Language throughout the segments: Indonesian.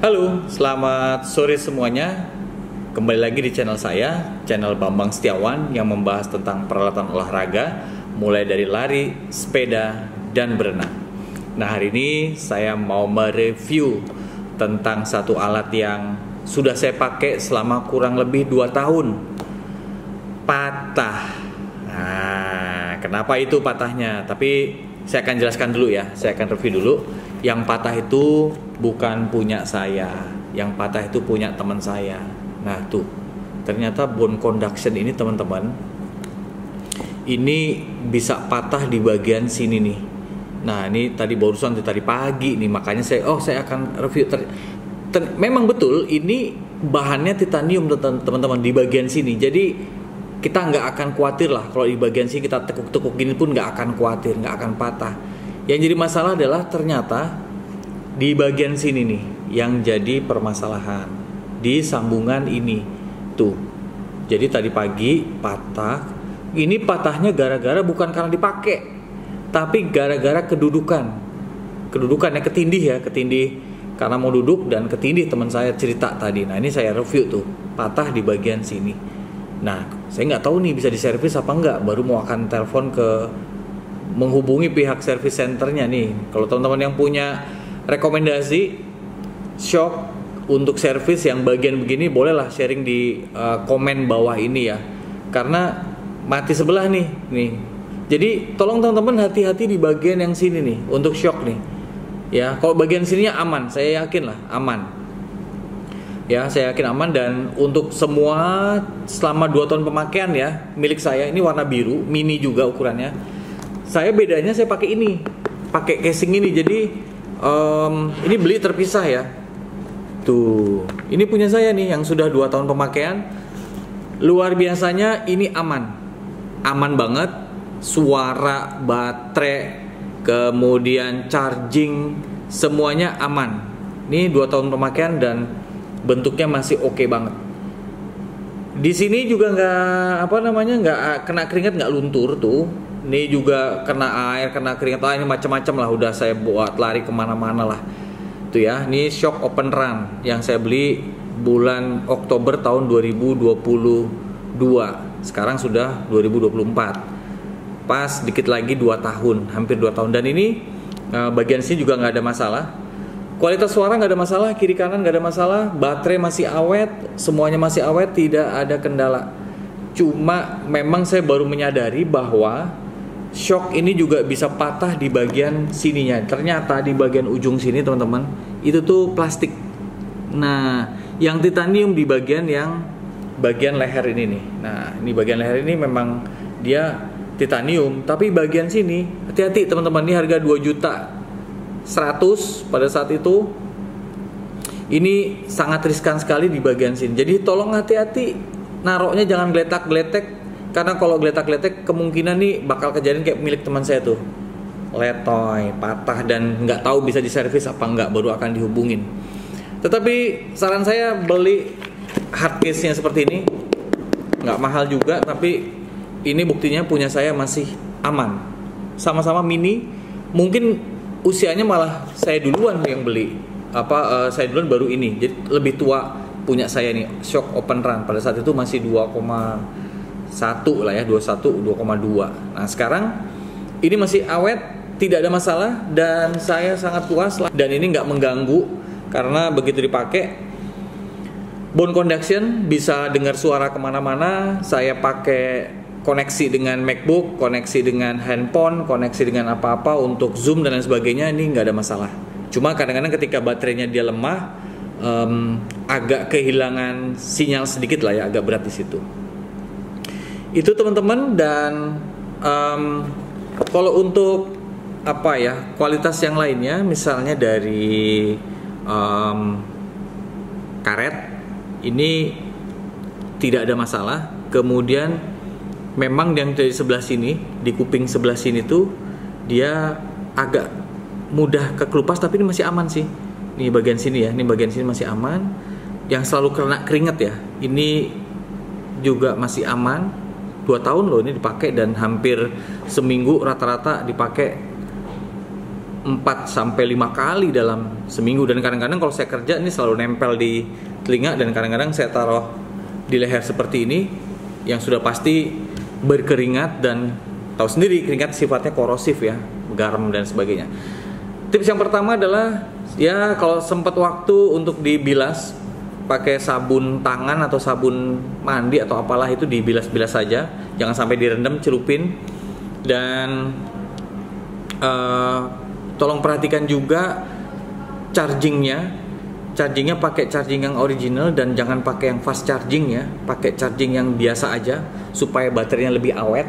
Halo, selamat sore semuanya. Kembali lagi di channel saya, channel Bambang Setiawan yang membahas tentang peralatan olahraga mulai dari lari, sepeda, dan berenang. Nah, hari ini saya mau mereview tentang satu alat yang sudah saya pakai selama kurang lebih 2 tahun. Patah. Nah, kenapa itu patahnya? Tapi saya akan jelaskan dulu ya. Saya akan review dulu. Yang patah itu bukan punya saya. Yang patah itu punya teman saya. Nah tuh, ternyata bone conduction ini teman-teman, ini bisa patah di bagian sini nih. Nah ini tadi barusan tadi pagi nih, makanya saya akan review. Memang betul ini bahannya titanium teman-teman di bagian sini. Jadi kita nggak akan khawatir lah kalau di bagian sini kita tekuk-tekuk gini pun nggak akan khawatir, nggak akan patah. Yang jadi masalah adalah ternyata di bagian sini nih yang jadi permasalahan di sambungan ini tuh. Jadi tadi pagi patah. Ini patahnya gara-gara bukan karena dipakai, tapi gara-gara kedudukannya ketindih karena mau duduk dan ketindih. Teman saya cerita tadi. Nah ini saya review tuh, patah di bagian sini. Nah saya nggak tahu nih bisa diservis apa enggak. Baru mau akan telepon menghubungi pihak service centernya nih. Kalau teman-teman yang punya rekomendasi shock untuk servis yang bagian begini, bolehlah sharing di komen bawah ini ya. Karena mati sebelah nih. Jadi tolong teman-teman hati-hati di bagian yang sini nih untuk shock nih. Ya, kalau bagian sininya aman, saya yakin lah aman. Ya, saya yakin aman. Dan untuk semua selama 2 tahun pemakaian ya, milik saya ini warna biru, mini juga ukurannya. Bedanya saya pakai ini, pakai casing ini. Jadi ini beli terpisah ya. Tuh, ini punya saya nih yang sudah 2 tahun pemakaian. Luar biasanya ini aman banget. Suara, baterai, kemudian charging, semuanya aman. Ini 2 tahun pemakaian dan bentuknya masih oke banget. Di sini juga nggak kena keringat, nggak luntur tuh. Ini juga kena air, kena keringat, ini macam-macam lah. Udah saya buat lari kemana-mana lah. Tuh ya, ini Shock Open Run yang saya beli bulan Oktober tahun 2022. Sekarang sudah 2024. Pas dikit lagi 2 tahun, hampir 2 tahun. Dan ini bagian sini juga nggak ada masalah. Kualitas suara nggak ada masalah, kiri kanan nggak ada masalah. Baterai masih awet, semuanya masih awet, tidak ada kendala. Cuma memang saya baru menyadari bahwa shock ini juga bisa patah di bagian sininya. Ternyata di bagian ujung sini teman-teman, itu tuh plastik. Nah, yang titanium di bagian leher ini nih. Nah, ini bagian leher ini memang dia titanium, tapi bagian sini hati-hati teman-teman, ini harga 2.100.000 pada saat itu. Ini sangat riskan sekali di bagian sini. Jadi tolong hati-hati, naroknya jangan geletak-geletek. Karena kalau geletak-geletek kemungkinan nih bakal kejadian kayak milik teman saya tuh, letoy, patah, dan nggak tahu bisa diservis apa nggak, baru akan dihubungin. Tetapi saran saya beli hard case-nya seperti ini, nggak mahal juga, tapi ini buktinya punya saya masih aman. Sama-sama mini, mungkin usianya malah saya duluan yang beli. Saya duluan baru ini, jadi lebih tua punya saya nih, Shock Open Run. Pada saat itu masih 2,1 lah ya, 2,2. Nah sekarang ini masih awet, tidak ada masalah, dan saya sangat puas lah. Dan ini nggak mengganggu karena begitu dipakai bone conduction, bisa dengar suara kemana-mana. Saya pakai koneksi dengan MacBook, koneksi dengan handphone, koneksi dengan apa-apa untuk Zoom dan lain sebagainya. Ini nggak ada masalah. Cuma kadang-kadang ketika baterainya dia lemah, agak kehilangan sinyal sedikit lah ya, agak berat di situ. Itu teman-teman. Dan kalau untuk kualitas yang lainnya, misalnya dari karet ini tidak ada masalah. Kemudian memang yang dari sebelah sini, di kuping sebelah sini tuh dia agak mudah kekelupas, tapi ini masih aman sih. Ini bagian sini ya, ini bagian sini masih aman. Yang selalu kena keringat ya, ini juga masih aman. 2 tahun loh ini dipakai, dan hampir seminggu rata-rata dipakai 4 sampai 5 kali dalam seminggu, dan kadang-kadang kalau saya kerja ini selalu nempel di telinga, dan kadang-kadang saya taruh di leher seperti ini yang sudah pasti berkeringat, dan tahu sendiri keringat sifatnya korosif ya, garam dan sebagainya. Tips yang pertama adalah ya kalau sempat waktu untuk dibilas pakai sabun tangan atau sabun mandi atau apalah itu, dibilas-bilas saja, jangan sampai direndam, celupin. Dan tolong perhatikan juga chargingnya pakai charging yang original, dan jangan pakai yang fast charging ya, pakai charging yang biasa aja supaya baterainya lebih awet.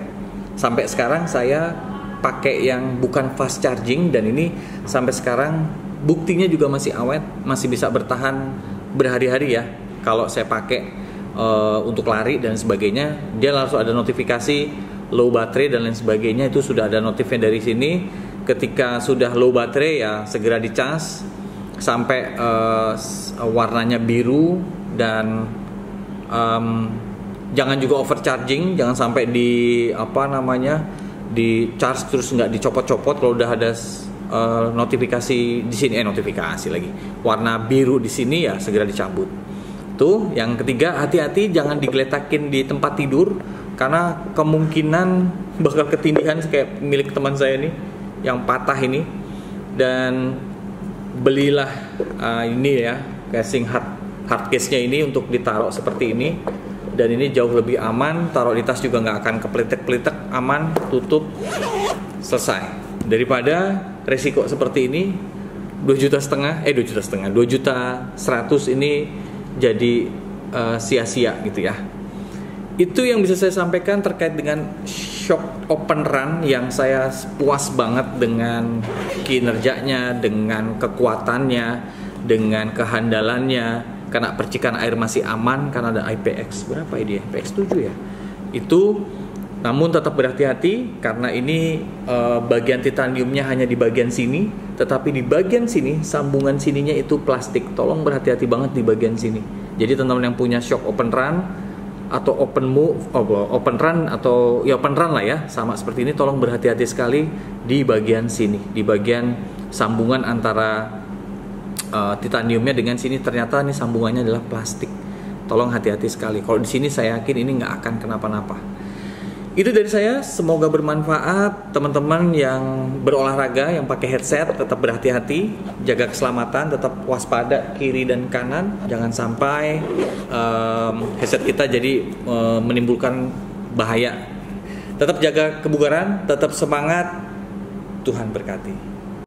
Sampai sekarang saya pakai yang bukan fast charging, dan ini sampai sekarang buktinya juga masih awet, masih bisa bertahan berhari-hari ya. Kalau saya pakai untuk lari dan sebagainya, dia langsung ada notifikasi low baterai dan lain sebagainya, itu sudah ada notifnya dari sini. Ketika sudah low baterai ya segera dicas sampai warnanya biru, dan jangan juga overcharging, jangan sampai di di charge terus nggak dicopot-copot. Kalau udah ada notifikasi di sini, notifikasi lagi warna biru di sini, ya segera dicabut. Tuh, yang ketiga, hati-hati jangan digeletakin di tempat tidur, karena kemungkinan bakal ketindihan kayak milik teman saya nih yang patah ini. Dan belilah ini ya, casing hard case-nya ini untuk ditaruh seperti ini, dan ini jauh lebih aman, taruh di tas juga nggak akan kepletek-pletek, aman, tutup, selesai. Daripada resiko seperti ini, 2,1 juta ini jadi sia-sia gitu ya. Itu yang bisa saya sampaikan terkait dengan shock open run, yang saya puas banget dengan kinerjanya, dengan kekuatannya, dengan kehandalannya. Kena percikan air masih aman karena ada IPX berapa ini ya? IPX 7 ya. Itu, namun tetap berhati-hati karena ini bagian titaniumnya hanya di bagian sini, tetapi di bagian sini sambungan sininya itu plastik. Tolong berhati-hati banget di bagian sini. Jadi teman-teman yang punya shock open run atau open run atau ya open run lah ya, sama seperti ini, tolong berhati-hati sekali di bagian sini, di bagian sambungan antara titaniumnya dengan sini. Ternyata ini sambungannya adalah plastik. Tolong hati-hati sekali. Kalau di sini saya yakin ini nggak akan kenapa-napa. Itu dari saya, semoga bermanfaat. Teman-teman yang berolahraga, yang pakai headset, tetap berhati-hati, jaga keselamatan, tetap waspada kiri dan kanan, jangan sampai headset kita jadi menimbulkan bahaya. Tetap jaga kebugaran, tetap semangat, Tuhan berkati.